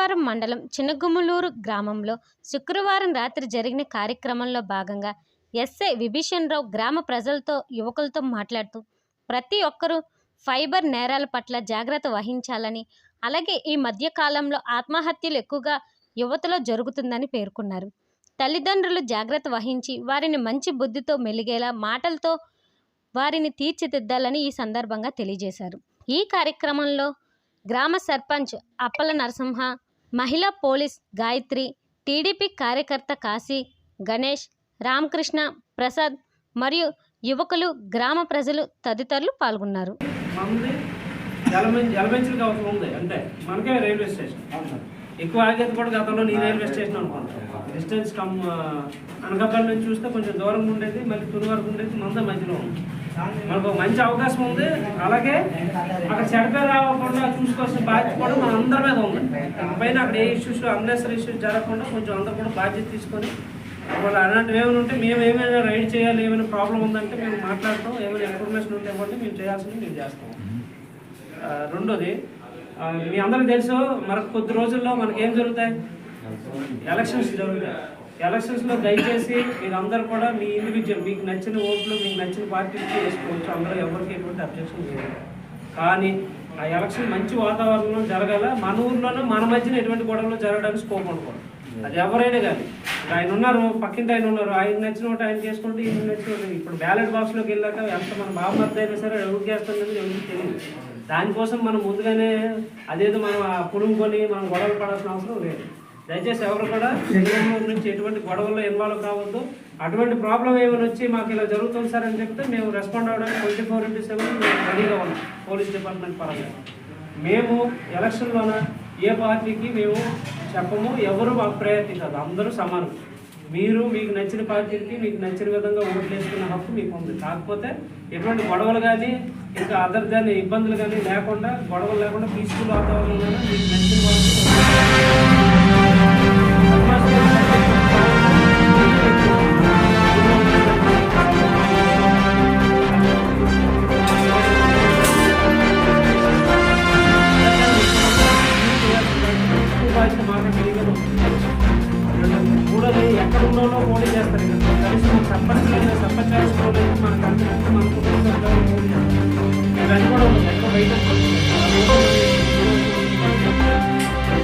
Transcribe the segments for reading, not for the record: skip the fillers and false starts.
ముమ్మిడివరం మండలం చిన్నగుమ్మలూరు గ్రామంలో శుక్రవారం రాత్రి జరిగిన కార్యక్రమంలో భాగంగా ఎస్ఐ విభీషణ్ రావు గ్రామ ప్రజలతో యువకులతో మాట్లాడుతూ ప్రతి ఒక్కరూ ఫైబర్ నేరాల పట్ల జాగ్రత్త వహించాలని, అలాగే ఈ మధ్య కాలంలో ఆత్మహత్యలు ఎక్కువగా యువతలో జరుగుతుందని పేర్కొన్నారు. తల్లిదండ్రులు జాగ్రత్త వహించి వారిని మంచి బుద్ధితో మెలిగేలా మాటలతో వారిని తీర్చిదిద్దాలని ఈ సందర్భంగా తెలియజేశారు. ఈ కార్యక్రమంలో గ్రామ సర్పంచ్ అప్పల నరసింహ, మహిళా పోలీస్ గాయత్రి, టీడీపీ కార్యకర్త కాశీ, గణేష్, రామకృష్ణ, ప్రసాద్ మరియు యువకులు, గ్రామ ప్రజలు తదితరులు పాల్గొన్నారు. అంటే మనకే రైల్వే స్టేషన్ ఎక్కువ ఆగేది కూడా గతంలో నీ రైల్వే స్టేషన్ అనుకుంటాం. డిస్టెన్స్ అనకాపల్లి నుంచి చూస్తే కొంచెం దూరంగా ఉండేది, మళ్ళీ తుని వరకు ఉండేది, మంద మధ్యలో ఉంది. మనకు మంచి అవకాశం ఉంది. అలాగే అక్కడ చెడపేరు రాకుండా చూసుకోవాల్సిన బాధ్యత కూడా మన అందరి మీద ఉంది. పైన అక్కడ ఏ ఇష్యూస్ అన్నెసరీ ఇష్యూస్ జరగకుండా కొంచెం అందరూ కూడా బాధ్యత తీసుకొని వాళ్ళు అలాంటివి ఏమైనా ఉంటే మేము ఏమైనా రైడ్ చేయాలి, ఏమైనా ప్రాబ్లం ఉందంటే మేము మాట్లాడతాం, ఏమైనా ఇన్ఫర్మేషన్ ఉంటే ఇవ్వండి, మేము చేయాల్సింది మేము చేస్తాం. రెండోది, మీ అందరికీ తెలుసు మనకు కొద్ది రోజుల్లో మనకి ఏం జరుగుతాయి, ఎలక్షన్స్ జరుగుతాయి. ఎలక్షన్స్లో దయచేసి మీరు అందరూ కూడా మీ ఇండివిజువల్ మీకు నచ్చిన ఓట్లు మీకు నచ్చిన పార్టీకి వేసుకోవచ్చు. అందరూ ఎవరికి ఎటువంటి అబ్జెక్షన్ చేయరు. కానీ ఆ ఎలక్షన్ మంచి వాతావరణంలో జరగాల. మన ఊర్లోనూ మన మధ్యన ఎటువంటి గొడవలు జరగడానికి స్కోప్ అనుకోండి. అది ఎవరైనా కానీ ఆయన ఉన్నారు, పక్కింటి ఆయన ఉన్నారు, ఆయన నచ్చిన ఒకటి ఆయన చేసుకుంటే ఈయన నచ్చిన ఇప్పుడు బ్యాలెట్ బాక్స్లోకి వెళ్ళాక ఎంత మన బాబు అయినా సరే ఎవరికి చేస్తుందని ఎవరికి తెలియదు. దానికోసం మనం ముందుగానే అదేదో మనం పులుముకొని మనం గొడవలు పడాల్సిన అవసరం లేదు. దయచేసి ఎవరు కూడా నుంచి ఎటువంటి గొడవల్లో ఇన్వాల్వ్ కావద్దు. అటువంటి ప్రాబ్లం ఏమైనా వచ్చి మాకు ఇలా జరుగుతుంది సార్ అని చెప్తే మేము రెస్పాండ్ అవ్వడానికి 24/7 మేము రెడీగా ఉన్నాం. పోలీస్ డిపార్ట్మెంట్ పరంగా మేము ఎలక్షన్లోన ఏ పార్టీకి మేము చెప్పము, ఎవరు మాకు ప్రయారిటీ కాదు, అందరూ సమానం. మీరు మీకు నచ్చిన పార్టీకి మీకు నచ్చిన విధంగా ఓట్లు వేసుకున్న హక్కు మీకు ఉంది. కాకపోతే ఎటువంటి గొడవలు కానీ ఇంకా అదర్ దాని ఇబ్బందులు కానీ లేకుండా, గొడవలు లేకుండా పీస్ఫుల్ వాతావరణంలో మీకు నచ్చిన మూడోది ఎక్కడ ఉన్నోలో పోటీ చేస్తారు. కలిసి సర్పంచ్ చేసుకోలేదు మనకు అంతకంటే మన కుటుంబం ఇవన్నీ కూడా ఎక్కడ బయట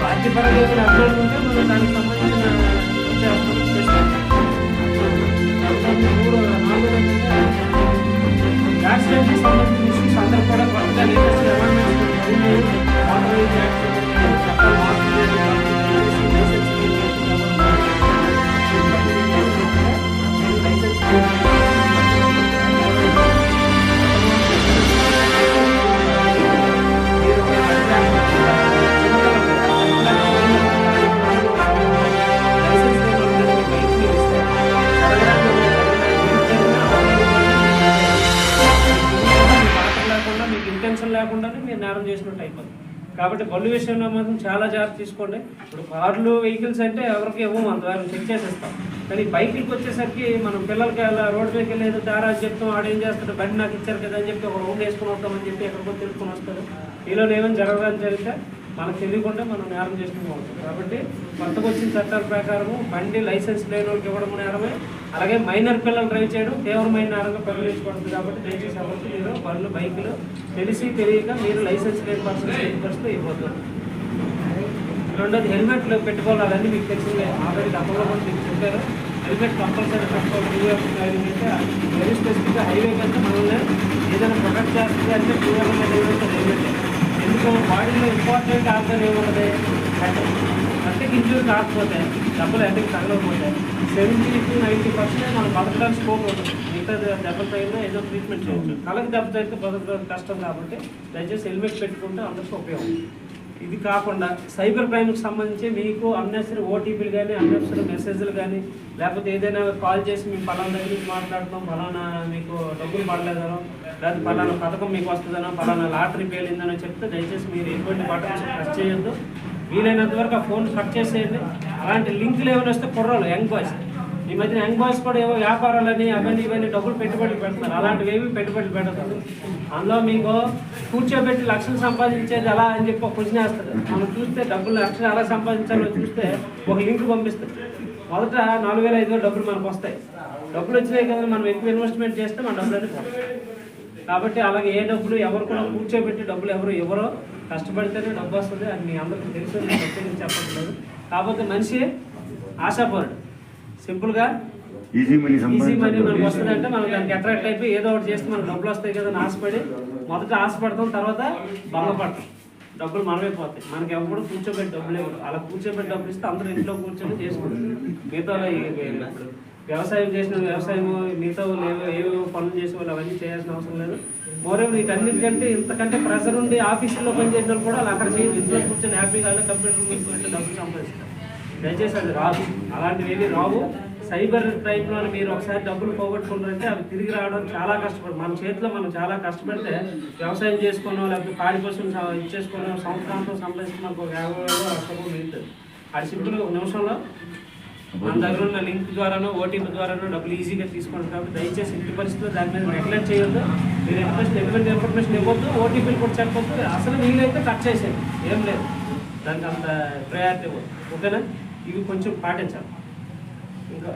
పార్టీ పరంగా ఏమైనా అభ్యర్థి ఉంటే మనం దానికి సంబంధించిన యాక్సిడెంట్కి సంబంధించిన ఇష్యూస్ అందరూ కూడా కొత్తగా లేటెస్ట్ గవర్నమెంట్ లేకుండానే మీరు నేరం చేసినట్టు అయిపోతుంది. కాబట్టి బళ్ళు విషయంలో మాత్రం చాలా జాగ్రత్త తీసుకోండి. ఇప్పుడు కార్లు వెహికల్స్ అంటే ఎవరికి ఇవ్వము, అంతవరకు చెక్ చేసేస్తాం. కానీ బైకులకు వచ్చేసరికి మనం పిల్లలకి అలా రోడ్డు మీద వెళ్ళేదో దారా చెప్తాం, ఆడేం చేస్తాడు, బండి నాకు ఇచ్చారు కదా అని చెప్పి ఒక రౌండ్ వేసుకుని వస్తామని చెప్పి ఎక్కడికో తెలుసుకుని వస్తారు. ఈలో ఏమైనా జరగదని జరిగితే మనకు తెలియకుండా మనం నేరం చేసుకుంటూ ఉంటాం. కాబట్టి కొత్తగా వచ్చిన చట్టాల ప్రకారము బండి లైసెన్స్ లేని వాళ్ళకి ఇవ్వడం నేరమే, అలాగే మైనర్ పిల్లలు డ్రైవ్ చేయడం తీవ్రమైన నేరంగా పరిగణించబడుతుంది. కాబట్టి దయచేసి ఎవరికి మీరు బళ్ళు బైకులు తెలిసి తెలియక మీరు లైసెన్స్ లేని పరిస్థితి ఇవ్వద్దు. రెండోది హెల్మెట్లు పెట్టుకోవాలని మీకు తెలిసిందే, ఆల్రెడీ గతంలో కూడా మీకు చెప్పారు. హెల్మెట్ కంపల్సరీ పెట్టుకోవాలి. డ్రైవింగ్ అయితే వెరీ స్పెసిఫిక్గా హైవే కంటే మనల్ని ఏదైనా ప్రొటెక్ట్ చేస్తుంది అంటే హెల్మెట్. ఎందుకు బాడీలో ఇంపార్టెంట్ ఆర్గన్ ఏమున్నది, హెడ్కి ఇంజూరీ కాకపోతే డబ్బులు హెడ్కి తగలకపోతే 70-90% మనం బతకడానికి స్కోప్ ఉంటుంది. మిగతా దెబ్బలు తగిలినా ఏదో ట్రీట్మెంట్ చేయవచ్చు. తలకి దెబ్బ తగిలితే బతకడం కష్టం. కాబట్టి దయచేసి హెల్మెట్ పెట్టుకుంటే అందరికీ ఉపయోగం. ఇది కాకుండా సైబర్ క్రైమ్కి సంబంధించి మీకు అన్నెసరీ ఓటీపీలు కానీ అన్నెసరీ మెసేజ్లు కానీ లేకపోతే ఏదైనా కాల్ చేసి మేము పలానా దగ్గర నుంచి మాట్లాడుతున్నాం, పలానా మీకు డబ్బులు పడలేదనో లేకపోతే పలానా పథకం మీకు వస్తుందనో పలానా లాటరీ పేలిందనో చెప్తే దయచేసి మీరు ఎటువంటి బటన్స్ ప్రెస్ చేయొద్దు. వీలైనంత వరకు ఆ ఫోన్ కట్ చేసేయండి. అలాంటి లింకులు ఏమైనా వస్తే కుర్రాలు యంగ్ బాయ్స్ ఈ మధ్యన యంగ్ బాయ్స్ కూడా ఏవో వ్యాపారాలని అవన్నీ ఇవన్నీ డబ్బులు పెట్టుబడులు పెడుతున్నారు. అలాంటివి ఏవి పెట్టుబడులు పెట్టదు. అందులో మీకు కూర్చోబెట్టి లక్షలు సంపాదించేది ఎలా అని చెప్పి ఒక క్వశ్చన్ వేస్తారు. మనం చూస్తే డబ్బులు లక్షలు ఎలా సంపాదించాలో చూస్తే ఒక లింక్ పంపిస్తారు. మొదట 4,000-5,000 డబ్బులు మనకు వస్తాయి. డబ్బులు వచ్చినాయి కదా, మనం ఎక్కువ ఇన్వెస్ట్మెంట్ చేస్తే మన డబ్బులు అనేది పోతాయి. కాబట్టి అలాగే ఏ డబ్బులు ఎవరు కూడా కూర్చోబెట్టి డబ్బులు ఎవరో కష్టపడితేనే డబ్బు వస్తుంది. అది మీ అందరికీ తెలుసు, నేను ప్రత్యేకించి చెప్పట్లేదు. కాకపోతే మనిషి ఆశాపరుడు. సింపుల్గా ఈజీ మనీ మనకు వస్తుంది అంటే మనం దానికి అట్రాక్ట్ అయిపోయి ఏదో ఒకటి చేస్తే మనకు డబ్బులు వస్తాయి కదా అని ఆశపడి మొదట ఆశపడతాం, తర్వాత భంగపడతాం. డబ్బులు మనమే పోతాయి. మనకి ఎవరు కూర్చోబెట్టి డబ్బులు ఇవ్వరు. అలా కూర్చోబెట్టి డబ్బులు ఇస్తే అందరూ ఇంట్లో కూర్చొని చేసుకుంటారు. మిగతా వ్యవసాయం చేసిన వ్యవసాయం మిగతా ఏవో పనులు చేసే వాళ్ళు అవన్నీ చేయాల్సిన అవసరం లేదు. మోరేమో వీటన్నిటికంటే ఇంతకంటే ప్రెషర్ ఉండి ఆఫీసులో పనిచేసిన వాళ్ళు కూడా అలా అక్కడ చేయదు. ఇంట్లో కూర్చొని హ్యాపీగా కంప్యూటర్ మీద కూర్చొని డబ్బులు సంపాదిస్తారు. దయచేసి అది రాదు, అలాంటివి ఏవి రావు. సైబర్ టైంలో మీరు ఒకసారి డబ్బులు పోగొట్టుకుంటారంటే అవి తిరిగి రావడం చాలా కష్టపడు. మన చేతిలో మనం చాలా కష్టపడితే వ్యవసాయం చేసుకోవడం, లేకపోతే పాడి పశువులు ఇచ్చేసుకోవడం, సంవత్సరాంతో సంపాదించి మనకు 50,000 లక్షలు మిగులుతుంది. అది సింపుల్గా ఒక నిమిషంలో మన దగ్గర ఉన్న లింక్ ద్వారానో ఓటీపీ ద్వారానో డబ్బులు ఈజీగా తీసుకోండి. కాబట్టి దయచేసి ఇంటి పరిస్థితుల్లో దాని మీద నెగ్లెక్ట్ చేయొద్దు. మీరు ఎటువంటి ఇన్ఫర్మేషన్ ఇవ్వద్దు, ఓటీపీలు కూడా చెప్పొద్దు. అసలు వీలైతే కట్ చేసేది ఏం లేదు, దానికి అంత ప్రయారిటీ ఇవ్వద్దు. ఓకేనా? ఇవి కొంచెం పాటించాలి. ఇంకా